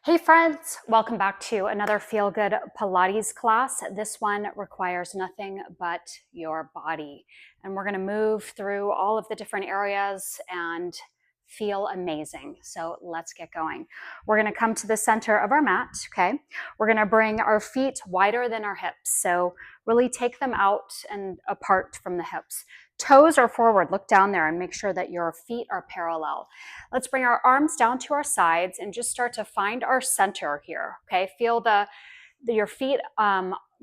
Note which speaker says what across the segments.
Speaker 1: Hey friends, welcome back to another Feel Good Pilates class. This one requires nothing but your body. And we're gonna move through all of the different areas and feel amazing. So let's get going. We're gonna come to the center of our mat, okay? We're gonna bring our feet wider than our hips. So really take them out and apart from the hips. Toes are forward, look down there and make sure that your feet are parallel. Let's bring our arms down to our sides and just start to find our center here, okay? Feel your feet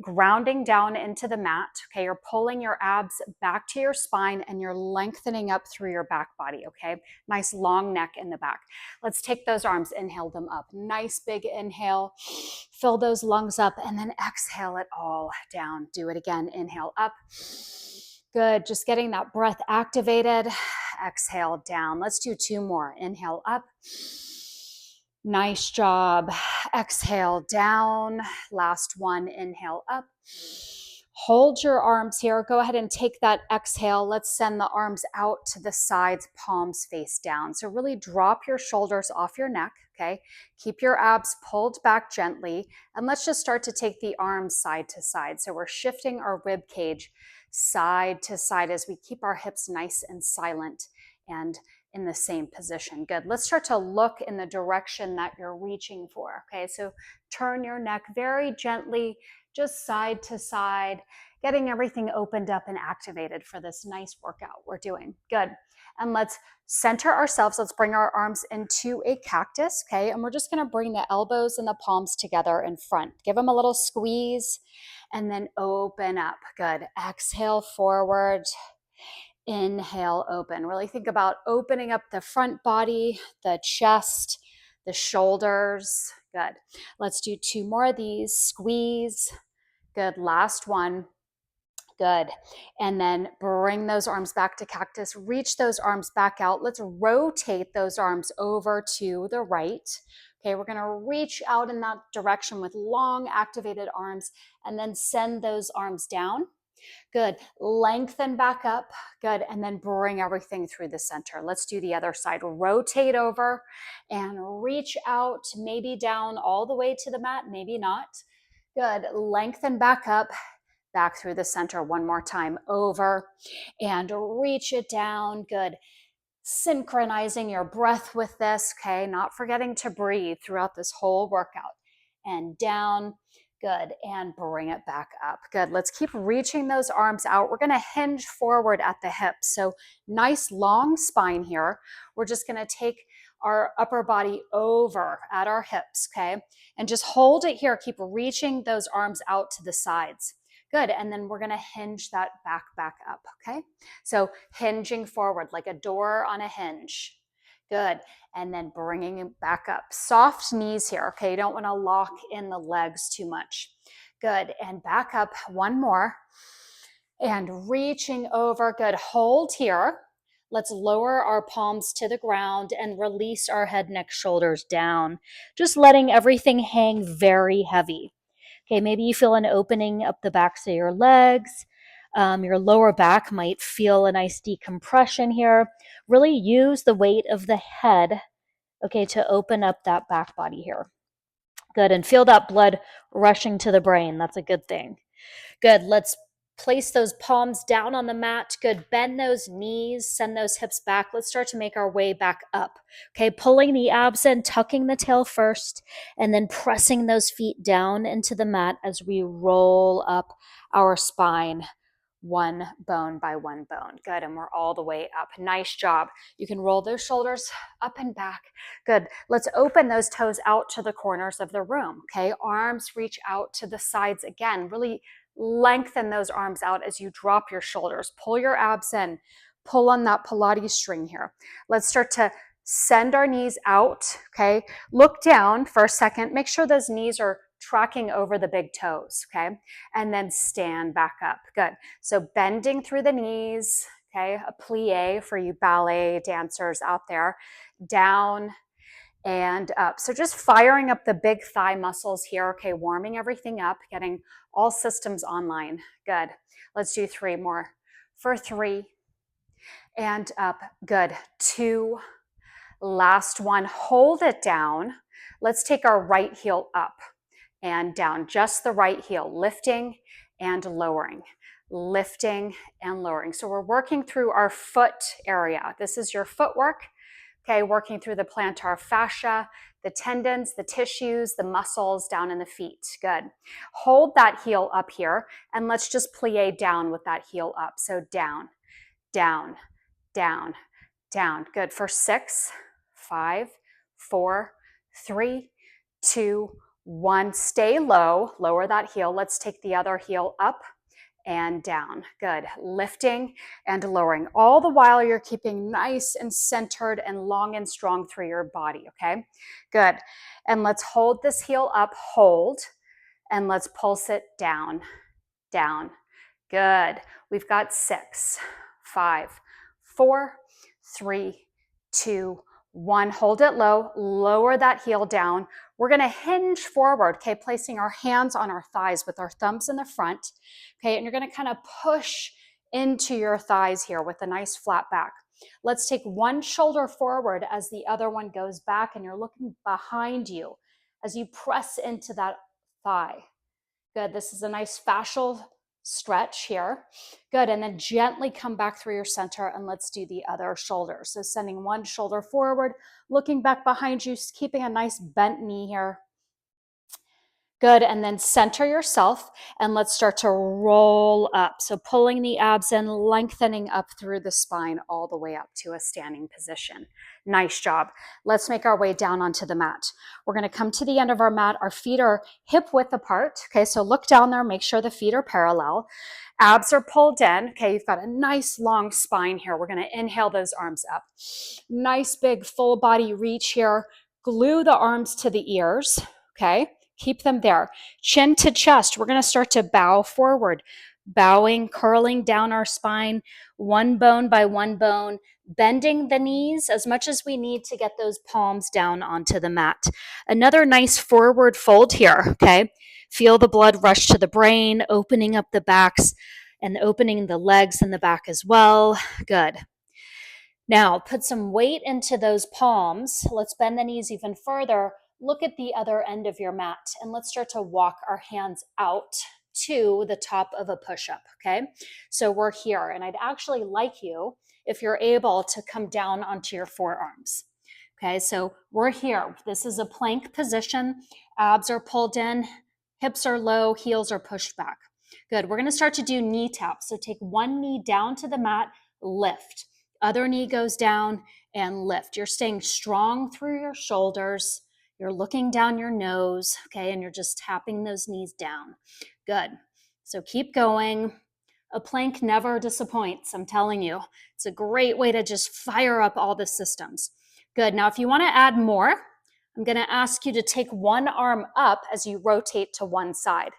Speaker 1: grounding down into the mat, okay? You're pulling your abs back to your spine and you're lengthening up through your back body, okay? Nice long neck in the back. Let's take those arms, inhale them up. Nice big inhale, fill those lungs up, and then exhale it all down. Do it again, inhale up. Good, just getting that breath activated. Exhale down. Let's do two more. Inhale up. Nice job. Exhale down. Last one. Inhale up. Hold your arms here. Go ahead and take that exhale. Let's send the arms out to the sides, palms face down. So really drop your shoulders off your neck, okay? Keep your abs pulled back gently. And let's just start to take the arms side to side. So we're shifting our rib cage side to side as we keep our hips nice and silent and in the same position. Good. Let's start to look in the direction that you're reaching for. Okay, so turn your neck very gently, just side to side, getting everything opened up and activated for this nice workout we're doing. Good. And let's center ourselves. Let's bring our arms into a cactus, okay? And we're just gonna bring the elbows and the palms together in front. Give them a little squeeze and then open up. Good. Exhale forward. Inhale, open. Really think about opening up the front body, the chest, the shoulders. Good. Let's do two more of these. Squeeze. Good. Last one. Good. And then bring those arms back to cactus. Reach those arms back out. Let's rotate those arms over to the right. Okay, we're going to reach out in that direction with long activated arms and then send those arms down. Good. Lengthen back up. Good. And then bring everything through the center. Let's do the other side. Rotate over and reach out, maybe down all the way to the mat, maybe not. Good. Lengthen back up, back through the center one more time. Over and reach it down. Good. Synchronizing your breath with this, okay? Not forgetting to breathe throughout this whole workout. And down. Good. And bring it back up. Good. Let's keep reaching those arms out. We're going to hinge forward at the hips. So nice long spine here. We're just going to take our upper body over at our hips, okay? And just hold it here. Keep reaching those arms out to the sides. Good. And then we're going to hinge that back up, okay? So hinging forward like a door on a hinge. Good. And then bringing it back up. Soft knees here, okay? You don't want to lock in the legs too much. Good. And back up one more. And reaching over. Good. Hold here. Let's lower our palms to the ground and release our head, neck, shoulders down. Just letting everything hang very heavy. Okay, maybe you feel an opening up the backs of your legs. Your lower back might feel a nice decompression here. Really use the weight of the head, okay, to open up that back body here. Good, and feel that blood rushing to the brain. That's a good thing. Good, let's place those palms down on the mat. Good, bend those knees, send those hips back. Let's start to make our way back up. Okay, pulling the abs in, tucking the tail first, and then pressing those feet down into the mat as we roll up our spine, one bone by one bone. Good, and we're all the way up. Nice job. You can roll those shoulders up and back. Good. Let's open those toes out to the corners of the room. Okay, arms reach out to the sides again. Really lengthen those arms out as you drop your shoulders. Pull your abs in. Pull on that Pilates string here. Let's start to send our knees out, okay? Look down for a second. Make sure those knees are tracking over the big toes, okay? And then stand back up. Good. So bending through the knees, okay? A plie for you ballet dancers out there. Down and up. So just firing up the big thigh muscles here, okay? Warming everything up, getting all systems online. Good. Let's do three more. For three, and up. Good. Two. Last one. Hold it down. let's take our right heel up and down, just the right heel, lifting and lowering, lifting and lowering. So we're working through our foot area. This is your footwork, okay, working through the plantar fascia, the tendons, the tissues, the muscles down in the feet. Good. Hold that heel up here, and let's just plie down with that heel up. So down, down, down, down. Good. For 6, 5, 4, 3, 2, 1. Stay low. Lower that heel. Let's take the other heel up and down. Good. Lifting and lowering. All the while you're keeping nice and centered and long and strong through your body, okay? Good. And let's hold this heel up, hold, and let's pulse it down, down. Good. We've got 6, 5, 4, 3, 2, 1. Hold it low, lower that heel down. We're going to hinge forward, okay, placing our hands on our thighs with our thumbs in the front, okay, and you're going to kind of push into your thighs here with a nice flat back. Let's take one shoulder forward as the other one goes back, and you're looking behind you as you press into that thigh. Good. This is a nice fascial stretch here. Good. And then gently come back through your center, and let's do the other shoulder. So sending one shoulder forward, looking back behind you, keeping a nice bent knee here. Good. And then center yourself, and let's start to roll up. So pulling the abs in, lengthening up through the spine all the way up to a standing position. Nice job. Let's make our way down onto the mat. We're going to come to the end of our mat. Our feet are hip width apart. Okay, so look down there, make sure the feet are parallel. Abs are pulled in. Okay, you've got a nice long spine here. We're going to inhale those arms up. Nice big full body reach here. Glue the arms to the ears. Okay. Keep them there. Chin to chest. We're going to start to bow forward, bowing, curling down our spine, one bone by one bone, bending the knees as much as we need to get those palms down onto the mat. Another nice forward fold here, okay? Feel the blood rush to the brain, opening up the backs and opening the legs and the back as well. Good. Now, put some weight into those palms. Let's bend the knees even further. Look at the other end of your mat, and let's start to walk our hands out to the top of a push-up, okay? So we're here, and I'd actually like you, if you're able, to come down onto your forearms, okay? So we're here. This is a plank position. Abs are pulled in, hips are low, heels are pushed back. Good. We're going to start to do knee taps. So take one knee down to the mat, lift. Other knee goes down and lift. You're staying strong through your shoulders. You're looking down your nose, okay, and you're just tapping those knees down. Good. So keep going. A plank never disappoints, I'm telling you. It's a great way to just fire up all the systems. Good. Now, if you want to add more, I'm going to ask you to take one arm up as you rotate to one side.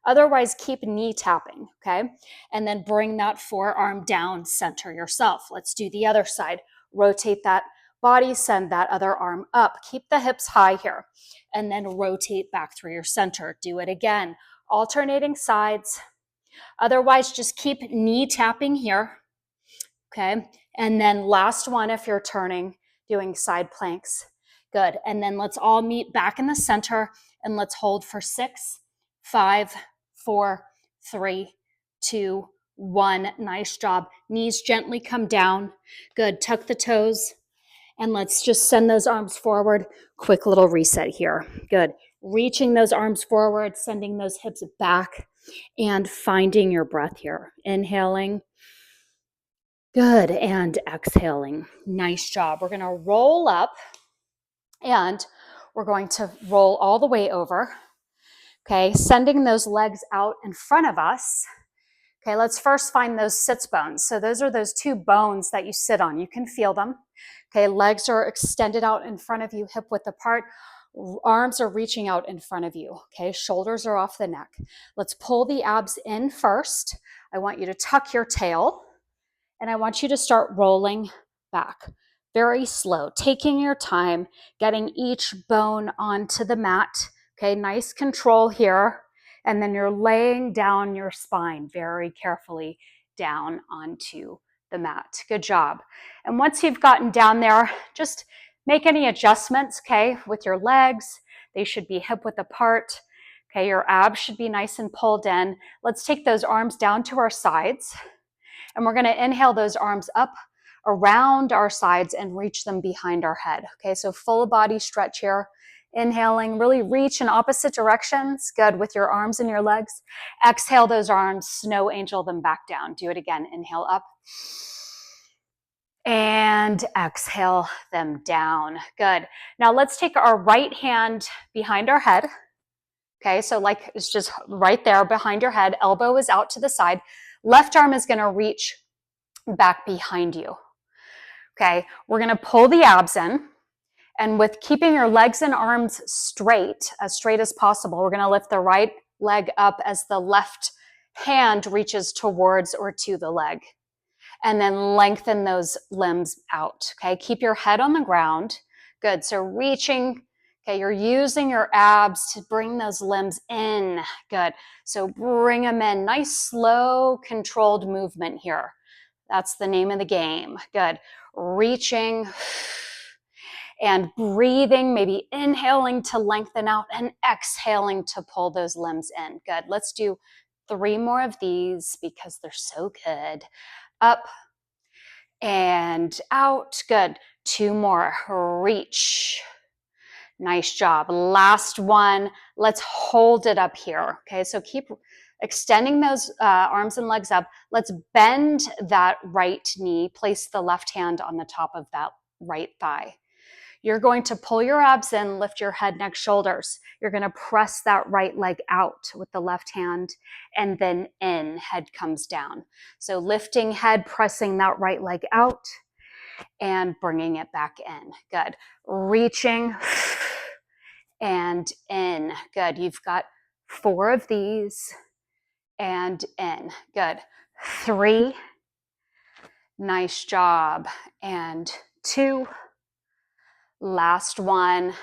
Speaker 1: Otherwise, keep knee tapping, okay? And then bring that forearm down, center yourself. Let's do the other side. Rotate that body, send that other arm up. Keep the hips high here, and then rotate back through your center. Do it again, alternating sides. Otherwise, just keep knee tapping here, okay? And then last one, if you're turning, doing side planks. Good. And then let's all meet back in the center, and let's hold for 6, 5, 4, 3, 2, 1. Nice job. Knees gently come down. Good. Tuck the toes. And let's just send those arms forward. Quick little reset here. Good. Reaching those arms forward, sending those hips back, and finding your breath here. Inhaling. Good. And exhaling. Nice job. We're going to roll up, and we're going to roll all the way over. Okay, sending those legs out in front of us. Okay, let's first find those sits bones. So those are those two bones that you sit on. You can feel them. Okay, legs are extended out in front of you, hip width apart. Arms are reaching out in front of you. Okay, shoulders are off the neck. Let's pull the abs in first. I want you to tuck your tail, and I want you to start rolling back. Very slow, taking your time, getting each bone onto the mat. Okay, nice control here. And then you're laying down your spine very carefully down onto the mat. Good job. And once you've gotten down there, just Make any adjustments, okay, with your legs. They should be hip width apart. Okay, your abs should be nice and pulled in. Let's take those arms down to our sides. And we're going to inhale those arms up around our sides and reach them behind our head. Okay, so full body stretch here. Inhaling, really reach in opposite directions. Good, with your arms and your legs. Exhale those arms, snow angel them back down. Do it again. Inhale up. And exhale them down. Good. Now let's take our right hand behind our head. Okay, so like it's just right there behind your head. Elbow is out to the side. Left arm is going to reach back behind you. Okay, we're going to pull the abs in. And with keeping your legs and arms straight as possible, we're going to lift the right leg up as the left hand reaches towards or to the leg. And then lengthen those limbs out. Okay, keep your head on the ground. Good. So reaching, okay, you're using your abs to bring those limbs in. Good. So bring them in. Nice, slow, controlled movement here. That's the name of the game. Good. Reaching and breathing, maybe inhaling to lengthen out and exhaling to pull those limbs in. Good. Let's do 3 more of these because they're so good. Up and out. Good. 2 more. Reach. Nice job. Last one. Let's hold it up here. Okay, so keep extending those arms and legs up. Let's bend that right knee. Place the left hand on the top of that right thigh. You're going to pull your abs in, lift your head, neck, shoulders. You're going to press that right leg out with the left hand and then in, head comes down. So lifting head, pressing that right leg out and bringing it back in. Good. Reaching and in. Good. You've got 4 of these and in. Good. 3. Nice job. And 2. Last one.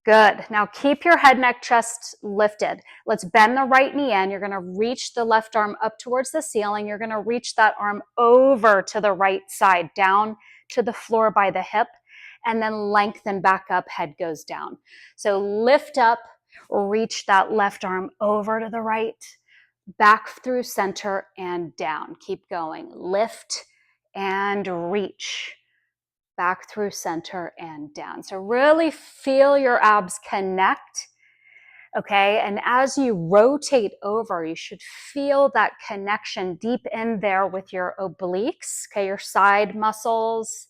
Speaker 1: Good. Now keep your head, neck, chest lifted. Let's bend the right knee in. You're going to reach the left arm up towards the ceiling. You're going to reach that arm over to the right side, down to the floor by the hip, and then lengthen back up, head goes down. So lift up, reach that left arm over to the right, back through center and down. Keep going. Lift and reach. Back through center and down. So really feel your abs connect, okay? And as you rotate over, you should feel that connection deep in there with your obliques, okay? Your side muscles.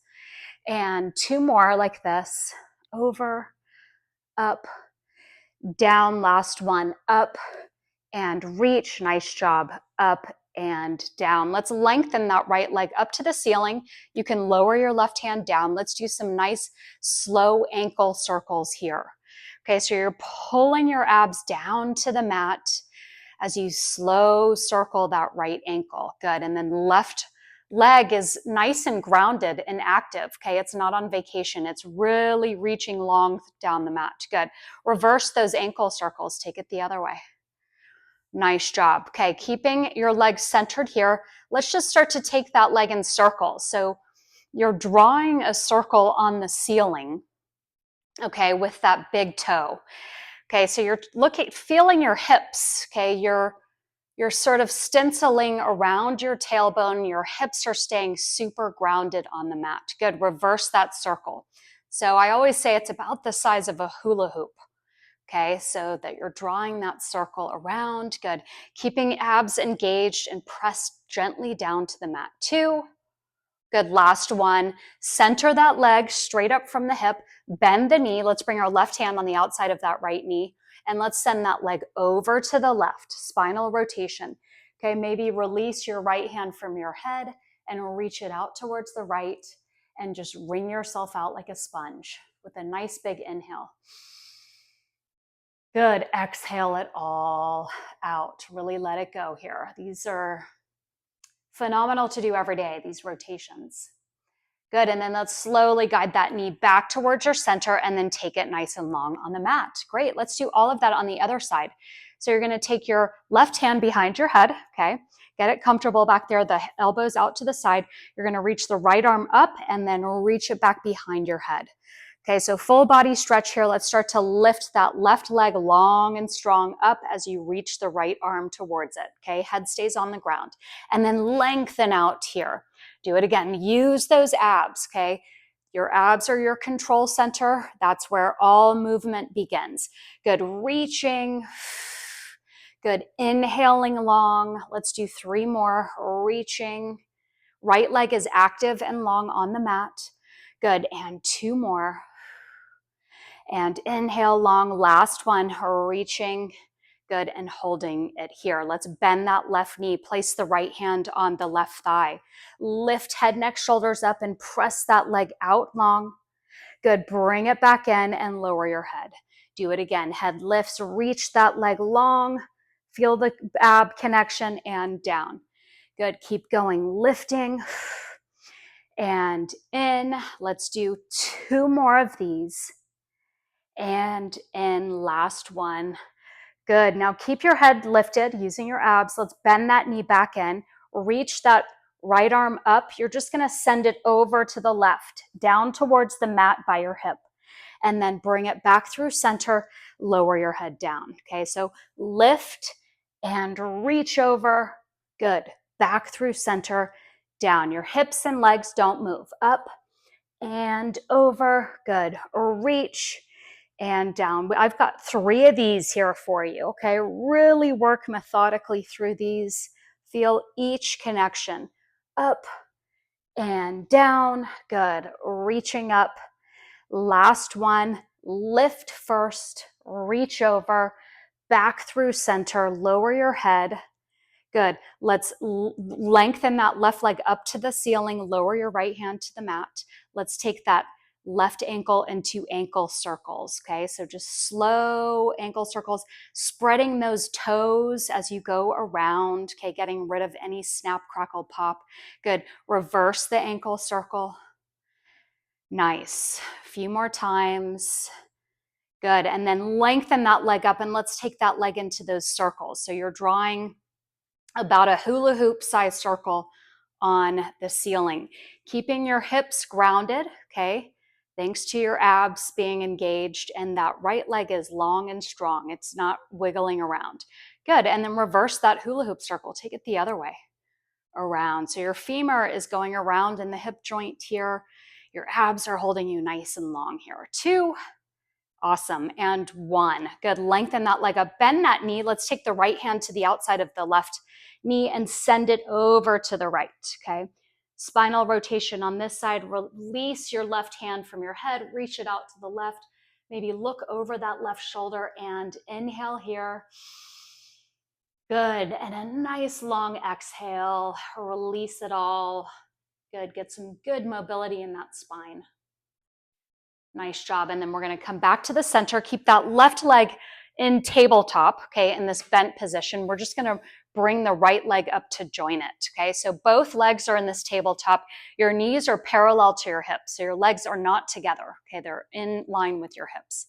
Speaker 1: And 2 more like this. Over, up, down. Last one. Up and reach. Nice job. Up and down. Let's lengthen that right leg up to the ceiling. You can lower your left hand down. Let's do some nice slow ankle circles here. Okay, so you're pulling your abs down to the mat as you slow circle that right ankle. Good. And then left leg is nice and grounded and active. Okay, it's not on vacation. It's really reaching long down the mat. Good. Reverse those ankle circles. Take it the other way. Nice job. Okay, keeping your legs centered here. Let's just start to take that leg in circles. So you're drawing a circle on the ceiling, okay, with that big toe. Okay, so you're feeling your hips, okay? You're sort of stenciling around your tailbone. Your hips are staying super grounded on the mat. Good, reverse that circle. So I always say it's about the size of a hula hoop. Okay, so that you're drawing that circle around. Good. Keeping abs engaged and pressed gently down to the mat. 2. Good. Last one. Center that leg straight up from the hip. Bend the knee. Let's bring our left hand on the outside of that right knee. And let's send that leg over to the left. Spinal rotation. Okay, maybe release your right hand from your head and reach it out towards the right. And just wring yourself out like a sponge with a nice big inhale. Good. Exhale it all out. Really let it go here. These are phenomenal to do every day, these rotations. Good, and then let's slowly guide that knee back towards your center and then take it nice and long on the mat. Great, let's do all of that on the other side. So you're gonna take your left hand behind your head, okay? Get it comfortable back there, the elbows out to the side. You're gonna reach the right arm up and then reach it back behind your head. Okay, so full body stretch here. Let's start to lift that left leg long and strong up as you reach the right arm towards it, okay? Head stays on the ground. And then lengthen out here. Do it again. Use those abs, okay? Your abs are your control center. That's where all movement begins. Good. Reaching. Good. Inhaling long. Let's do 3 more. Reaching. Right leg is active and long on the mat. Good. And 2 more. And inhale long. Last one. Reaching. Good, and holding it here. Let's bend that left knee. Place the right hand on the left thigh. Lift head, neck, shoulders up and press that leg out long. Good, bring it back in and lower your head. Do it again. Head lifts, reach that leg long. Feel the ab connection and down. Good, keep going. Lifting and in. Let's do 2 more of these. And in, last one. Good. Now keep your head lifted using your abs. Let's bend that knee back in. Reach that right arm up. You're just going to send it over to the left, down towards the mat by your hip. And then bring it back through center. Lower your head down. Okay, so lift and reach over. Good. Back through center, down. Your hips and legs don't move. Up and over. Good. Reach and down. I've got 3 of these here for you, okay? Really work methodically through these. Feel each connection. Up and down. Good. Reaching up. Last one. Lift first. Reach over. Back through center. Lower your head. Good. Let's lengthen that left leg up to the ceiling. Lower your right hand to the mat. Let's take that left ankle into ankle circles, okay? So just slow ankle circles, spreading those toes as you go around, okay? Getting rid of any snap, crackle, pop. Good. Reverse the ankle circle. Nice. A few more times. Good. And then lengthen that leg up and let's take that leg into those circles. So you're drawing about a hula hoop size circle on the ceiling, keeping your hips grounded, okay? Thanks to your abs being engaged, and that right leg is long and strong. It's not wiggling around. Good, and then reverse that hula hoop circle. Take it the other way around. So your femur is going around in the hip joint here. Your abs are holding you nice and long here. 2, awesome, and 1. Good, lengthen that leg up, bend that knee. Let's take the right hand to the outside of the left knee and send it over to the right, okay? Spinal rotation on this side. Release your left hand from your head, reach it out to the left. Maybe look over that left shoulder and inhale here. Good, and a nice long exhale. Release it all. Good, get some good mobility in that spine. Nice job. And then we're going to come back to the center. Keep that left leg in tabletop, okay, in this bent position. We're just going to bring the right leg up to join it, okay? So both legs are in this tabletop. Your knees are parallel to your hips. So your legs are not together, okay? They're in line with your hips.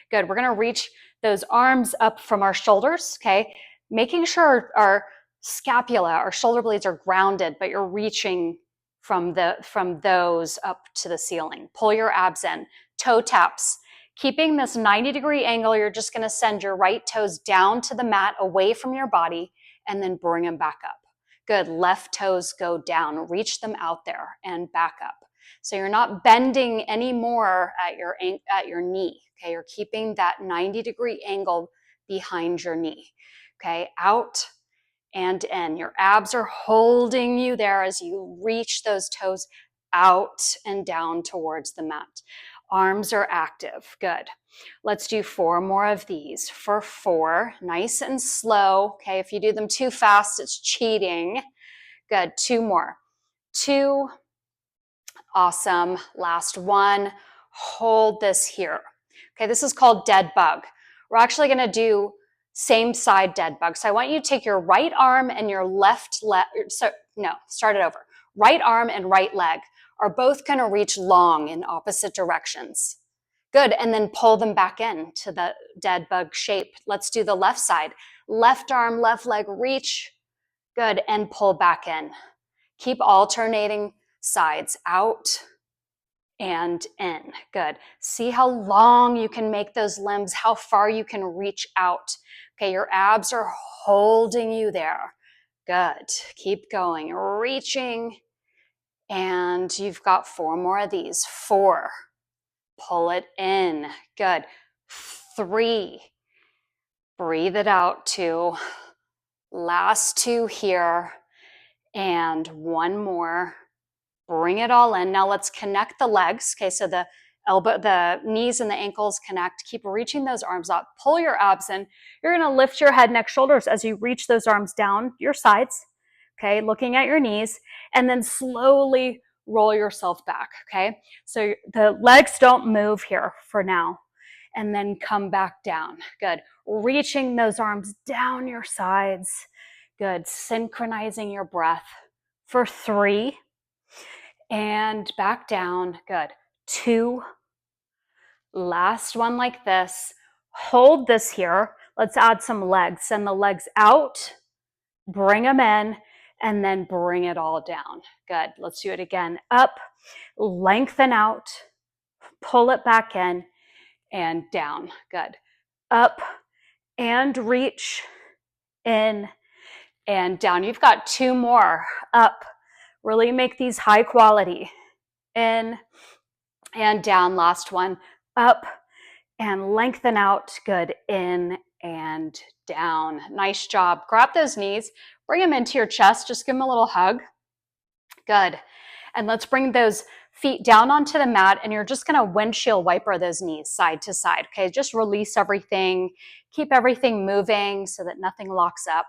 Speaker 1: Good. We're going to reach those arms up from our shoulders, okay? Making sure our scapula, our shoulder blades are grounded, but you're reaching from those up to the ceiling. Pull your abs in. Toe taps. Keeping this 90-degree angle, you're just going to send your right toes down to the mat, away from your body, and then bring them back up. Good. Left toes go down. Reach them out there and back up. So you're not bending anymore at your knee. Okay, you're keeping that 90-degree angle behind your knee. Okay, out and in. Your abs are holding you there as you reach those toes out and down towards the mat. Arms are active. Good. Let's do 4 more of these. For 4, nice and slow. Okay, if you do them too fast, it's cheating. Good. 2 more. 2. Awesome. Last one. Hold this here. Okay, this is called dead bug. We're actually going to do same side dead bug. So I want you to take your right arm and your left leg. Start it over. Right arm and right leg are both going to reach long in opposite directions. Good, and then pull them back in to the dead bug shape. Let's do the left side. Left arm, left leg, reach. Good, and pull back in. Keep alternating sides, out and in. Good. See how long you can make those limbs, how far you can reach out. Okay, your abs are holding you there. Good. Keep going, reaching. And you've got 4 more of these. 4. Pull it in. Good. 3. Breathe it out. 2. Last 2 here. And 1 more. Bring it all in. Now let's connect the legs. Okay, so the knees and the ankles connect. Keep reaching those arms up. Pull your abs in. You're going to lift your head, neck, shoulders as you reach those arms down your sides. Okay, looking at your knees, and then slowly roll yourself back. Okay, so the legs don't move here for now, and then come back down. Good. Reaching those arms down your sides. Good. Synchronizing your breath for 3. And back down. Good. 2. Last one like this. Hold this here. Let's add some legs. Send the legs out. Bring them in. And then bring it all down. Good. Let's do it again. Up. Lengthen out. Pull it back in. And down. Good. Up. And reach. In. And down. You've got 2 more. Up. Really make these high quality. In and down. Last one. Up and lengthen out. Good. In and down. Nice job. Grab those knees. Bring them into your chest. Just give them a little hug. Good. And let's bring those feet down onto the mat, and you're just going to windshield wiper those knees side to side. Okay. Just release everything. Keep everything moving so that nothing locks up.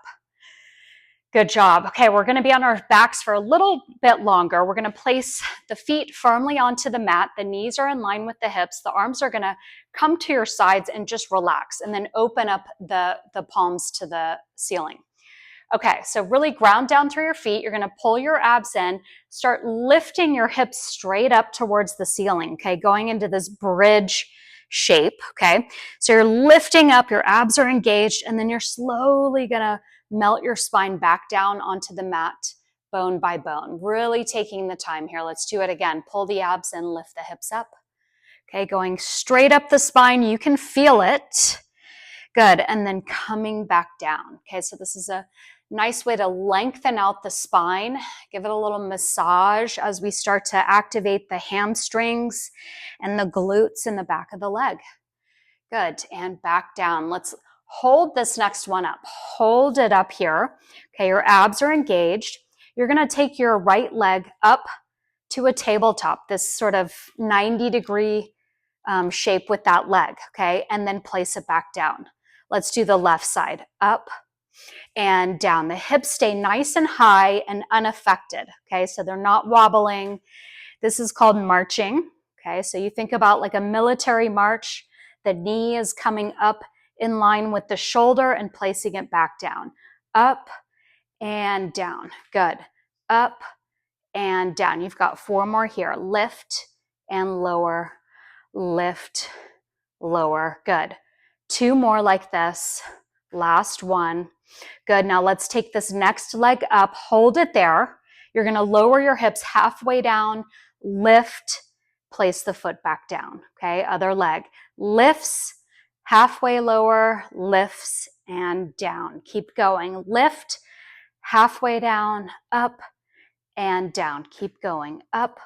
Speaker 1: Good job. Okay, we're going to be on our backs for a little bit longer. We're going to place the feet firmly onto the mat. The knees are in line with the hips. The arms are going to come to your sides and just relax, and then open up the palms to the ceiling. Okay, so really ground down through your feet. You're going to pull your abs in. Start lifting your hips straight up towards the ceiling, okay, going into this bridge shape, okay? So you're lifting up, your abs are engaged, and then you're slowly going to melt your spine back down onto the mat, bone by bone. Really taking the time here. Let's do it again. Pull the abs in, lift the hips up. Okay, going straight up the spine. You can feel it. Good. And then coming back down. Okay, so this is a nice way to lengthen out the spine. Give it a little massage as we start to activate the hamstrings and the glutes in the back of the leg. Good. And back down. Let's hold this next one up. Hold it up here. Okay, your abs are engaged. You're going to take your right leg up to a tabletop, this sort of 90-degree shape with that leg, okay? And then place it back down. Let's do the left side. Up and down. The hips stay nice and high and unaffected, okay? So they're not wobbling. This is called marching, okay? So you think about like a military march. The knee is coming up in line with the shoulder and placing it back down. Up and down. Good. Up and down. You've got 4 more here. Lift and lower. Lift, lower. Good. 2 more like this. Last one. Good. Now let's take this next leg up. Hold it there. You're going to lower your hips halfway down. Lift. Place the foot back down. Okay. Other leg. Lifts. Halfway lower, lifts, and down. Keep going. Lift, halfway down, up, and down. Keep going. Up,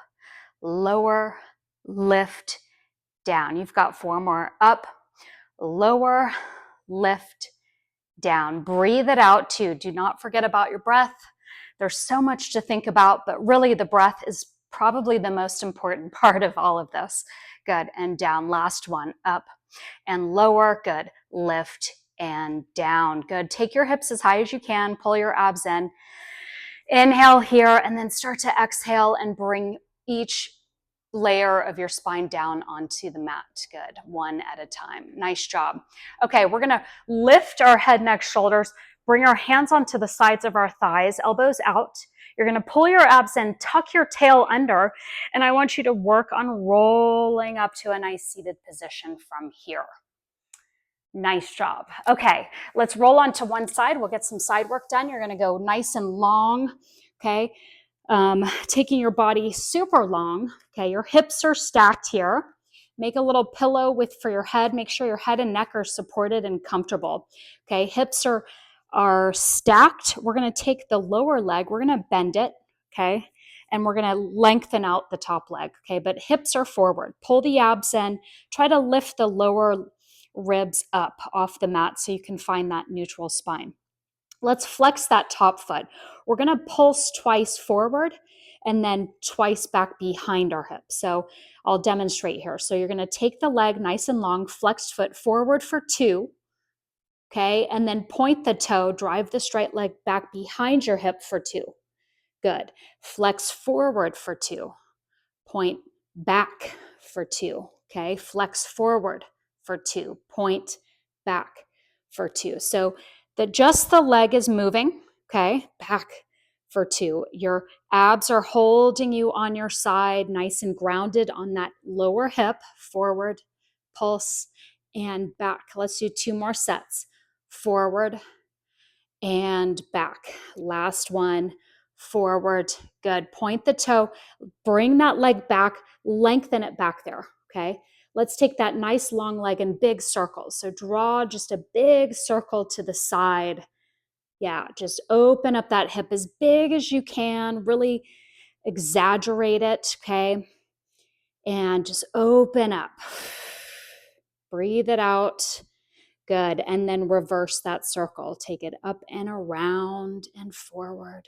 Speaker 1: lower, lift, down. You've got 4 more. Up, lower, lift, down. Breathe it out too. Do not forget about your breath. There's so much to think about, but really the breath is probably the most important part of all of this. Good. And down. Last one. Up and lower. Good. Lift and down. Good. Take your hips as high as you can. Pull your abs in. Inhale here, and then start to exhale and bring each layer of your spine down onto the mat. Good. One at a time. Nice job. Okay, we're going to lift our head, neck, shoulders, bring our hands onto the sides of our thighs, elbows out. You're going to pull your abs in, tuck your tail under, and I want you to work on rolling up to a nice seated position from here. Nice job. Okay, let's roll on to one side. We'll get some side work done. You're going to go nice and long, okay? Taking your body super long, okay? Your hips are stacked here. Make a little pillow for your head. Make sure your head and neck are supported and comfortable, okay? Hips are stacked. We're going to take the lower leg. We're going to bend it, okay? And we're going to lengthen out the top leg, okay? But hips are forward. Pull the abs in. Try to lift the lower ribs up off the mat so you can find that neutral spine. Let's flex that top foot. We're going to pulse twice forward and then twice back behind our hip. So I'll demonstrate here. So you're going to take the leg nice and long, flexed foot forward for 2, okay? And then point the toe, drive the straight leg back behind your hip for 2. Good. Flex forward for 2. Point back for 2, okay? Flex forward for 2, point back for 2. So just the leg is moving, okay? Back for 2. Your abs are holding you on your side, nice and grounded on that lower hip, forward, pulse, and back. Let's do 2 more sets. Forward and back. Last one. Forward. Good. Point the toe. Bring that leg back. Lengthen it back there. Okay. Let's take that nice long leg in big circles. So draw just a big circle to the side. Yeah. Just open up that hip as big as you can. Really exaggerate it. Okay. And just open up. Breathe it out. Good. And then reverse that circle. Take it up and around and forward.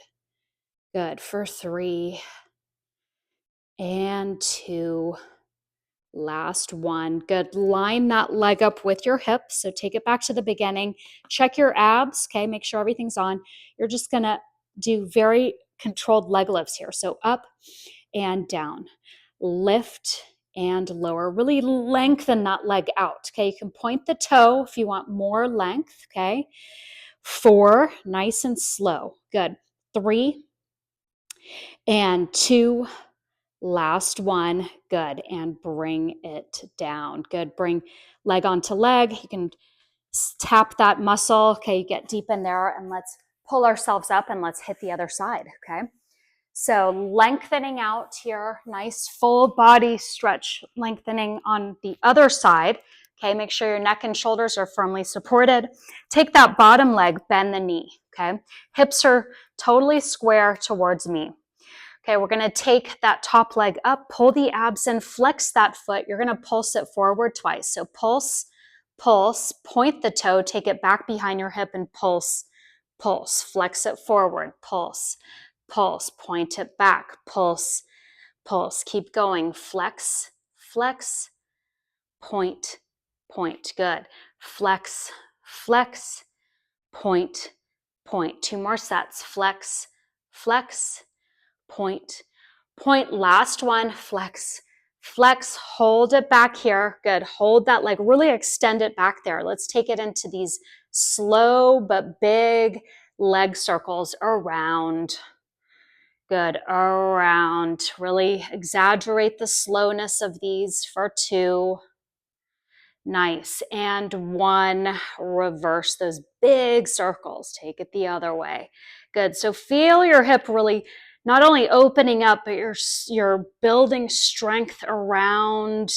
Speaker 1: Good. For 3 and 2. Last one. Good. Line that leg up with your hips. So take it back to the beginning. Check your abs. Okay. Make sure everything's on. You're just going to do very controlled leg lifts here. So up and down. Lift and lower. Really lengthen that leg out. Okay. You can point the toe if you want more length. Okay. 4, nice and slow. Good. 3 and 2. Last one. Good. And bring it down. Good. Bring leg onto leg. You can tap that muscle. Okay. Get deep in there and let's pull ourselves up and let's hit the other side. Okay. So lengthening out here, nice full body stretch, lengthening on the other side. Okay, make sure your neck and shoulders are firmly supported. Take that bottom leg, bend the knee, okay? Hips are totally square towards me. Okay, we're gonna take that top leg up, pull the abs in, flex that foot. You're gonna pulse it forward twice. So pulse, pulse, point the toe, take it back behind your hip and pulse, pulse, flex it forward, pulse, pulse, point it back, pulse, pulse, keep going, flex, flex, point, point, good, flex, flex, point, point, 2 more sets, flex, flex, point, point, last one, flex, flex, hold it back here, good, hold that leg, really extend it back there. Let's take it into these slow but big leg circles around. Good, around. Really exaggerate the slowness of these for 2. Nice. And 1, reverse those big circles. Take it the other way. Good. So feel your hip really not only opening up, but you're building strength around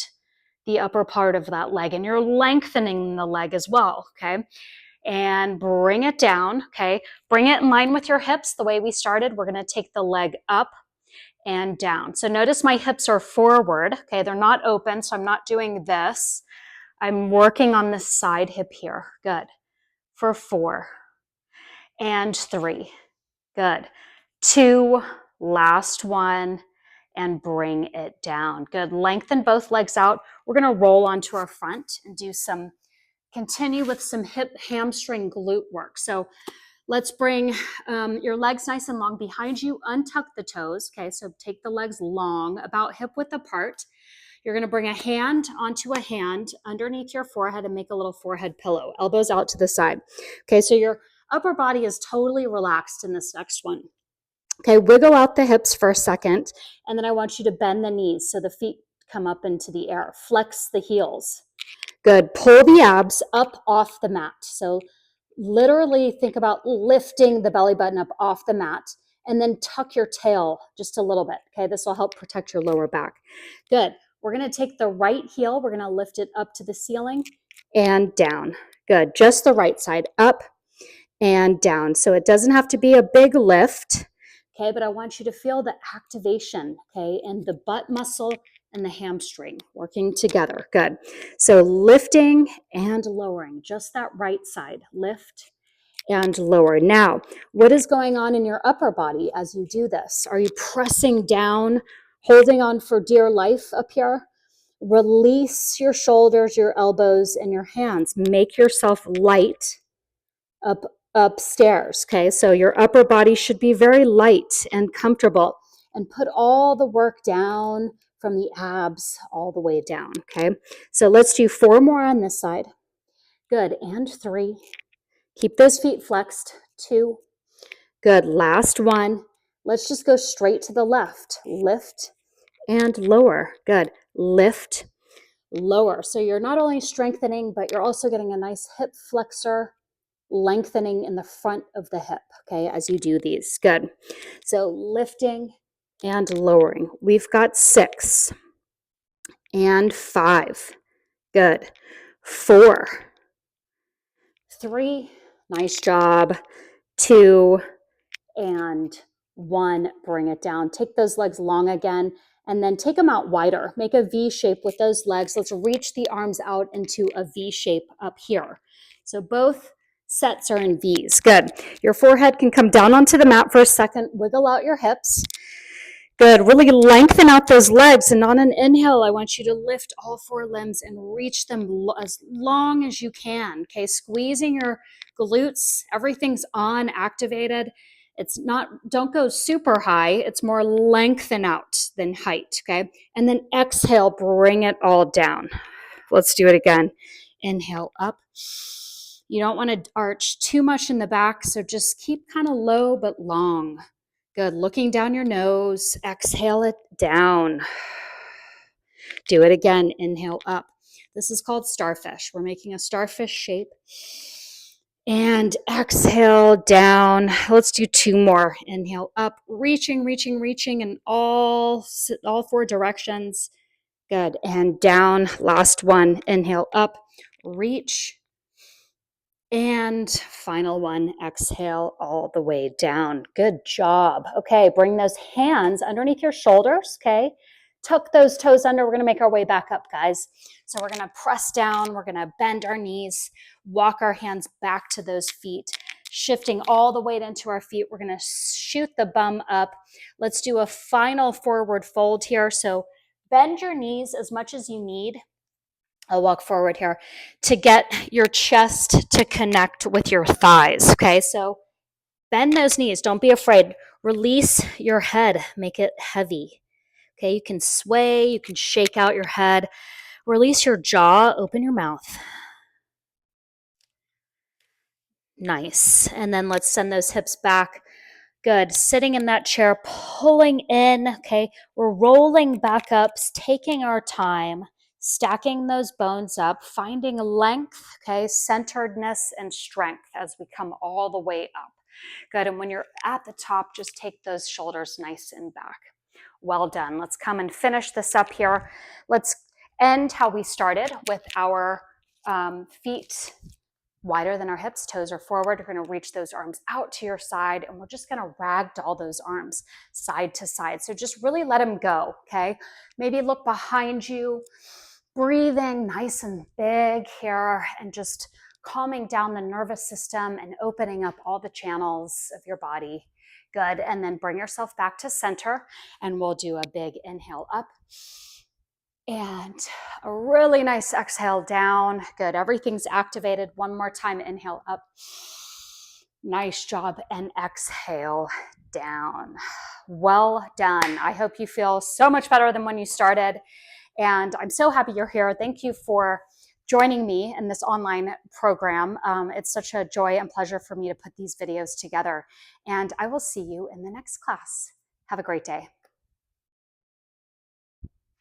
Speaker 1: the upper part of that leg, and you're lengthening the leg as well, okay? And bring it down, okay? Bring it in line with your hips the way we started. We're going to take the leg up and down. So notice my hips are forward, okay? They're not open, so I'm not doing this. I'm working on this side hip here. Good. For 4 and 3. Good. 2, last one, and bring it down. Good. Lengthen both legs out. We're going to roll onto our front and continue with some hip, hamstring, glute work. So let's bring your legs nice and long behind you. Untuck the toes. Okay, so take the legs long, about hip width apart. You're going to bring a hand onto a hand underneath your forehead and make a little forehead pillow. Elbows out to the side. Okay, so your upper body is totally relaxed in this next one. Okay, wiggle out the hips for a second, and then I want you to bend the knees so the feet come up into the air. Flex the heels. Good. Pull the abs up off the mat. So literally think about lifting the belly button up off the mat, and then tuck your tail just a little bit. Okay, this will help protect your lower back. Good. We're going to take the right heel, we're going to lift it up to the ceiling and down. Good. Just the right side, up and down. So it doesn't have to be a big lift. Okay, but I want you to feel the activation, okay, and the butt muscle and the hamstring working together. Good. So lifting and lowering, just that right side. Lift and lower. Now, what is going on in your upper body as you do this? Are you pressing down, holding on for dear life up here? Release your shoulders, your elbows, and your hands. Make yourself light upstairs. Okay, so your upper body should be very light and comfortable, and put all the work down from the abs all the way down. Okay, so let's do 4 more on this side. Good. And 3. Keep those feet flexed. 2. Good. Last 1. Let's just go straight to the left. Lift and lower. Good. Lift, lower. So you're not only strengthening, but you're also getting a nice hip flexor lengthening in the front of the hip, okay, as you do these. Good. So lifting and lowering. We've got 6 and 5. Good. 4, 3. Nice job. 2 and 1. Bring it down. Take those legs long again, and then take them out wider. Make a V shape with those legs. Let's reach the arms out into a V shape up here. So both sets are in V's. Good. Your forehead can come down onto the mat for a second. Wiggle out your hips. Good. Really lengthen out those legs. And on an inhale, I want you to lift all 4 limbs and reach them as long as you can. Okay. Squeezing your glutes. Everything's on, activated. It's not, don't go super high. It's more lengthen out than height. Okay. And then exhale, bring it all down. Let's do it again. Inhale up. You don't want to arch too much in the back, so just keep kind of low but long. Good. Looking down your nose. Exhale it down. Do it again. Inhale up. This is called starfish. We're making a starfish shape. And exhale down. Let's do 2 more. Inhale up. Reaching, reaching, reaching in all 4 directions. Good. And down. Last one. Inhale up. Reach. And final one, exhale all the way down. Good job. Okay, bring those hands underneath your shoulders, okay? Tuck those toes under. We're going to make our way back up, guys. So we're going to press down. We're going to bend our knees, walk our hands back to those feet, shifting all the weight into our feet. We're going to shoot the bum up. Let's do a final forward fold here. So bend your knees as much as you need. I'll walk forward here to get your chest to connect with your thighs. Okay, so bend those knees. Don't be afraid. Release your head. Make it heavy. Okay, you can sway. You can shake out your head. Release your jaw. Open your mouth. Nice. And then let's send those hips back. Good. Sitting in that chair, pulling in. Okay, we're rolling back up, taking our time. Stacking those bones up, finding length, okay, centeredness and strength as we come all the way up. Good, and when you're at the top, just take those shoulders nice and back. Well done. Let's come and finish this up here. Let's end how we started with our feet wider than our hips, toes are forward. We're going to reach those arms out to your side, and we're just going to ragdoll those arms side to side. So just really let them go, okay? Maybe look behind you, breathing nice and big here, and just calming down the nervous system and opening up all the channels of your body. Good, and then bring yourself back to center, and we'll do a big inhale up. And a really nice exhale down. Good. Everything's activated. One more time. Inhale up. Nice job. And exhale down. Well done. I hope you feel so much better than when you started. And I'm so happy you're here. Thank you for joining me in this online program. It's such a joy and pleasure for me to put these videos together. And I will see you in the next class. Have a great day.